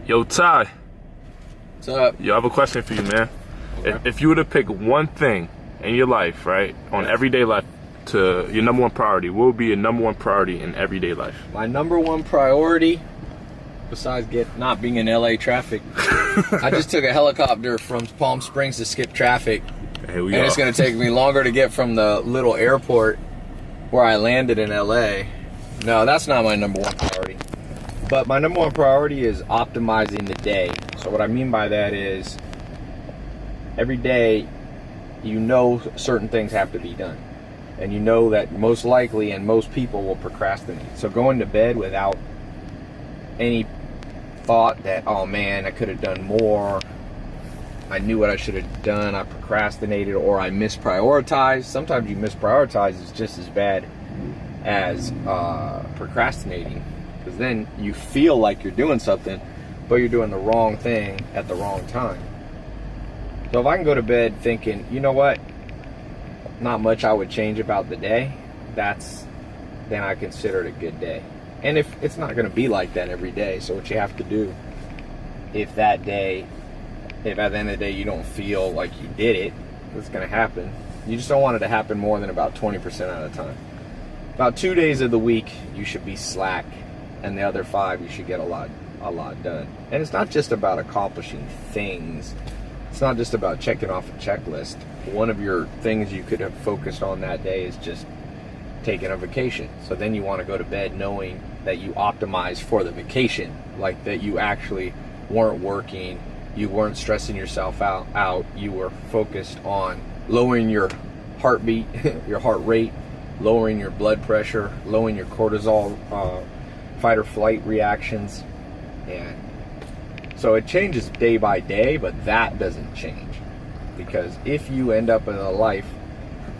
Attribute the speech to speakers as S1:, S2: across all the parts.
S1: Yo, Ty.
S2: What's up?
S1: Yo, I have a question for you, man.
S2: Okay.
S1: If you were to pick one thing in your life, right, on everyday life, to your number one priority, what would be your number one priority in everyday life?
S2: My number one priority, besides not being in LA traffic, I just took a helicopter from Palm Springs to skip traffic.
S1: Here we
S2: And
S1: go.
S2: it's going to take me longer to get from the little airport where I landed in LA. No, that's not my number one priority. But my number one priority is optimizing the day. So what I mean by that is every day you know certain things have to be done. And you know that most likely and most people will procrastinate. So going to bed without any thought that, oh man, I could have done more, I knew what I should have done, I procrastinated, or I misprioritized. Sometimes you misprioritize is just as bad as procrastinating, because then you feel like you're doing something, but you're doing the wrong thing at the wrong time. So if I can go to bed thinking, you know what, not much I would change about the day, then I consider it a good day. And if it's not going to be like that every day, so what you have to do, if at the end of the day you don't feel like you did it, it's going to happen. You just don't want it to happen more than about 20% of the time. About 2 days of the week you should be slack, and the other 5 you should get a lot done. And it's not just about accomplishing things. It's not just about checking off a checklist. One of your things you could have focused on that day is just taking a vacation. So then you want to go to bed knowing that you optimized for the vacation, like that you actually weren't working, you weren't stressing yourself out, you were focused on lowering your heartbeat, your heart rate, lowering your blood pressure, lowering your cortisol, fight or flight reactions. And so it changes day by day, but that doesn't change. Because if you end up in a life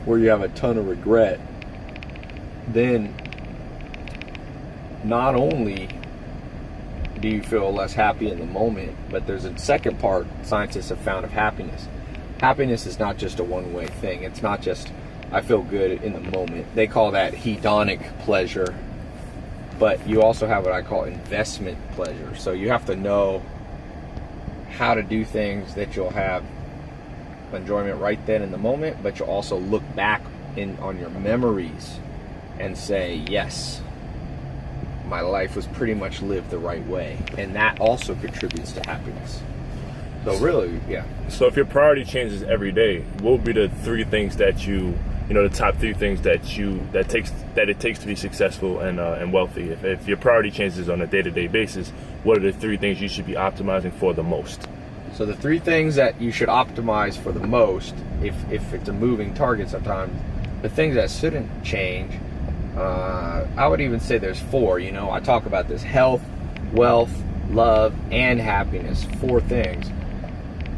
S2: where you have a ton of regret, then not only do you feel less happy in the moment, but there's a second part scientists have found of happiness. Happiness is not just a one-way thing. It's not just, I feel good in the moment. They call that hedonic pleasure. But you also have what I call investment pleasure. So you have to know how to do things that you'll have enjoyment right then in the moment, but you'll also look back on your memories and say, yes, my life was pretty much lived the right way. And that also contributes to happiness. So really, yeah.
S1: So if your priority changes every day, what would be the 3 things that the top 3 things that it takes to be successful and wealthy? If your priority changes on a day-to-day basis, what are the 3 things you should be optimizing for the most?
S2: So the 3 things that you should optimize for the most, if it's a moving target sometimes, the things that shouldn't change, I would even say there's 4. I talk about this: health, wealth, love, and happiness. 4 things.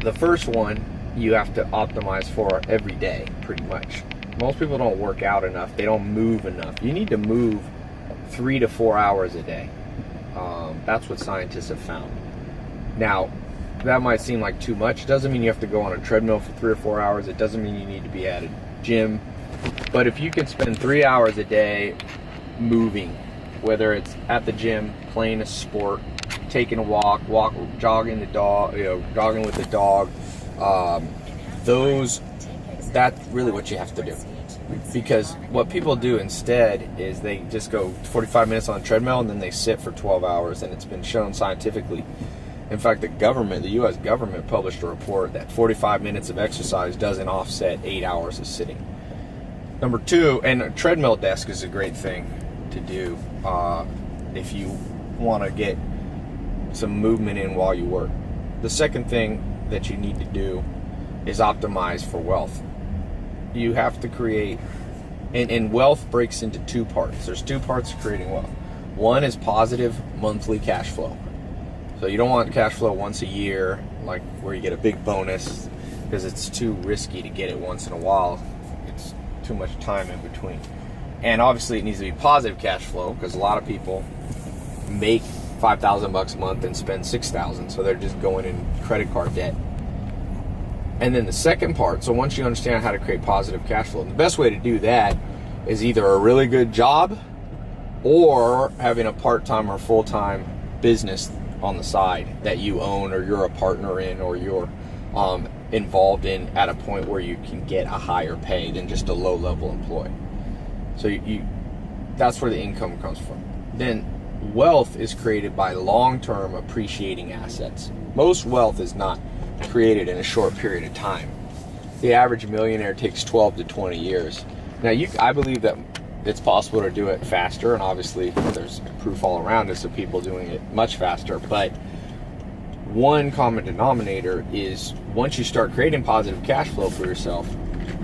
S2: The first one you have to optimize for every day, pretty much. Most people don't work out enough. They don't move enough. You need to move 3 to 4 hours a day. That's what scientists have found. Now, that might seem like too much. Doesn't mean you have to go on a treadmill for 3 or 4 hours. It doesn't mean you need to be at a gym. But if you can spend 3 hours a day moving, whether it's at the gym, playing a sport, taking a walk, jogging with the dog, that's really what you have to do. Because what people do instead is they just go 45 minutes on a treadmill and then they sit for 12 hours, and it's been shown scientifically. In fact, the U.S. government published a report that 45 minutes of exercise doesn't offset 8 hours of sitting. Number 2, and a treadmill desk is a great thing to do if you want to get some movement in while you work. The second thing that you need to do is optimize for wealth. You have to create, and wealth breaks into 2 parts. There's 2 parts to creating wealth. One is positive monthly cash flow. So you don't want cash flow once a year, like where you get a big bonus, because it's too risky to get it once in a while. It's too much time in between. And obviously it needs to be positive cash flow, because a lot of people make $5,000 a month and spend $6,000, so they're just going in credit card debt. And then the second part, so once you understand how to create positive cash flow, the best way to do that is either a really good job or having a part-time or full-time business on the side that you own, or you're a partner in, or you're involved in at a point where you can get a higher pay than just a low-level employee. So that's where the income comes from. Then wealth is created by long-term appreciating assets. Most wealth is not created in a short period of time. The average millionaire takes 12 to 20 years. Now, I believe that it's possible to do it faster, and obviously there's proof all around us of people doing it much faster, but one common denominator is once you start creating positive cash flow for yourself,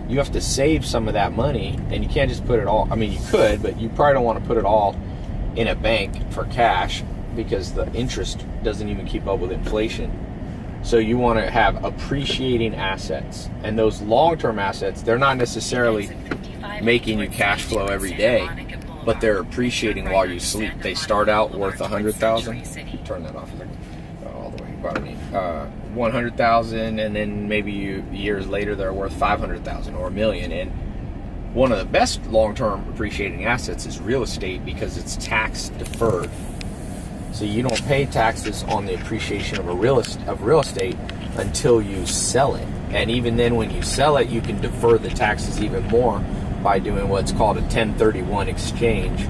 S2: you have to save some of that money, and you can't just put it all, I mean, you could, but you probably don't want to put it all in a bank for cash because the interest doesn't even keep up with inflation. So you want to have appreciating assets, and those long-term assets, they're not necessarily making you cash flow every day, but they're appreciating while you sleep. They start out worth $100,000. Turn that off all the way. Pardon me. 100,000, and then maybe years later they're worth 500,000 or $1 million. And one of the best long-term appreciating assets is real estate because it's tax deferred. So you don't pay taxes on the appreciation of real estate until you sell it. And even then, when you sell it, you can defer the taxes even more by doing what's called a 1031 exchange,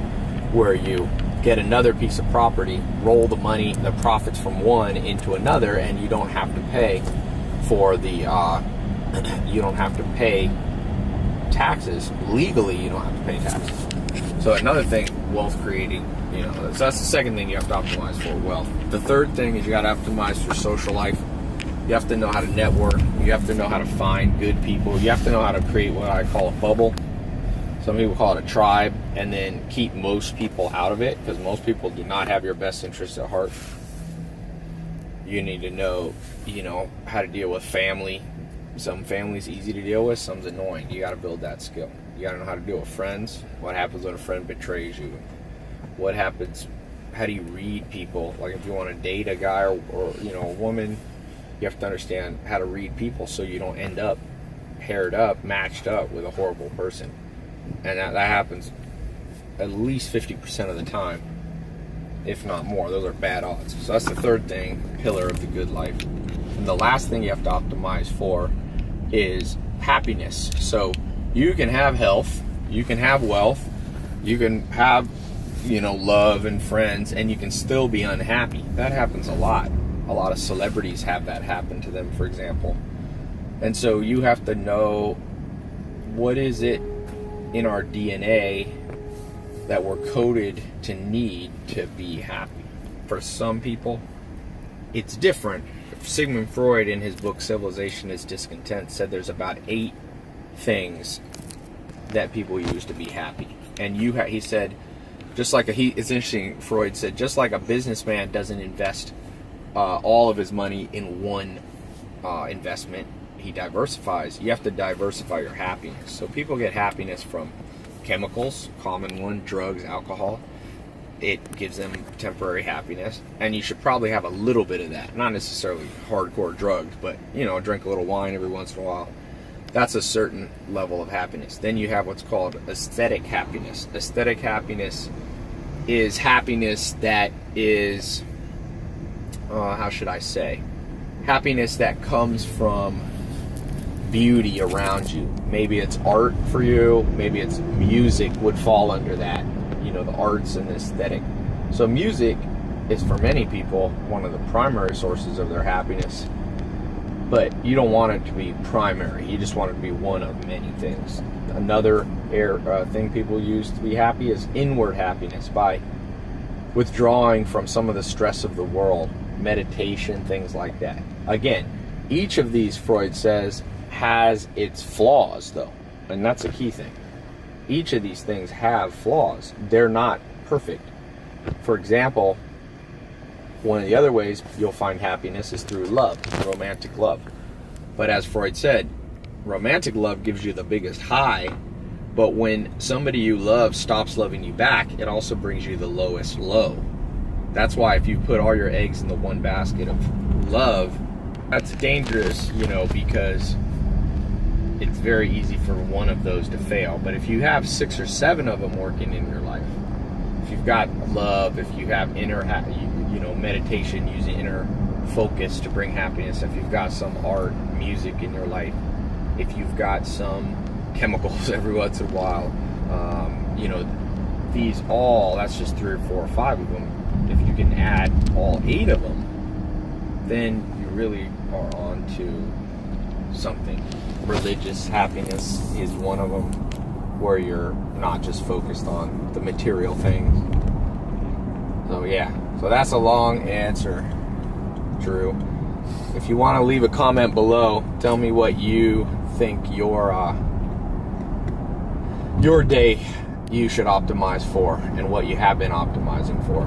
S2: where you get another piece of property, roll the money, the profits from one into another, and you don't have to pay for the, you don't have to pay taxes. Legally, you don't have to pay taxes. So another thing, wealth creating, so that's the second thing you have to optimize for, wealth. The third thing is you got to optimize for social life. You have to know how to network. You have to know how to find good people. You have to know how to create what I call a bubble. Some people call it a tribe, and then keep most people out of it, because most people do not have your best interests at heart. You need to know, how to deal with family. Some family's easy to deal with, some's annoying. You got to build that skill. You got to know how to deal with friends. What happens when a friend betrays you? What happens? How do you read people? Like if you want to date a guy or a woman, you have to understand how to read people so you don't end up paired up, matched up with a horrible person. And that happens at least 50% of the time, if not more. Those are bad odds. So that's the third thing, pillar of the good life. And the last thing you have to optimize for is happiness. So you can have health, you can have wealth, you can have, love and friends, and you can still be unhappy. That happens a lot. A lot of celebrities have that happen to them, for example. And so you have to know what is it in our DNA that we're coded to need to be happy. For some people, it's different. Sigmund Freud, in his book Civilization is Discontent, said there's about 8 things that people use to be happy. And he said, it's interesting, Freud said, just like a businessman doesn't invest all of his money in one investment, he diversifies. You have to diversify your happiness. So people get happiness from chemicals, common one, drugs, alcohol. It gives them temporary happiness, and you should probably have a little bit of that. Not necessarily hardcore drugs, but drink a little wine every once in a while. That's a certain level of happiness. Then you have what's called aesthetic happiness. Aesthetic happiness is happiness that is, how should I say? Happiness that comes from beauty around you. Maybe it's art for you, maybe it's music would fall under that, the arts and the aesthetic. So music is, for many people, one of the primary sources of their happiness, but you don't want it to be primary. You just want it to be one of many things. Another thing people use to be happy is inward happiness, by withdrawing from some of the stress of the world, meditation, things like that. Again, each of these, Freud says, has its flaws, though, and that's a key thing. Each of these things have flaws. They're not perfect. For example, one of the other ways you'll find happiness is through love, romantic love. But as Freud said, romantic love gives you the biggest high, but when somebody you love stops loving you back, it also brings you the lowest low. That's why if you put all your eggs in the one basket of love, that's dangerous, because it's very easy for one of those to fail. But if you have 6 or 7 of them working in your life, if you've got love, if you have inner meditation, using inner focus to bring happiness, if you've got some art, music in your life, if you've got some chemicals every once in a while, these all, that's just 3 or 4 or 5 of them. If you can add all 8 of them, then you really are on to something. Religious happiness is one of them, where you're not just focused on the material things. So yeah, so that's a long answer, Drew. If you want to leave a comment below, tell me what you think your day you should optimize for, and what you have been optimizing for.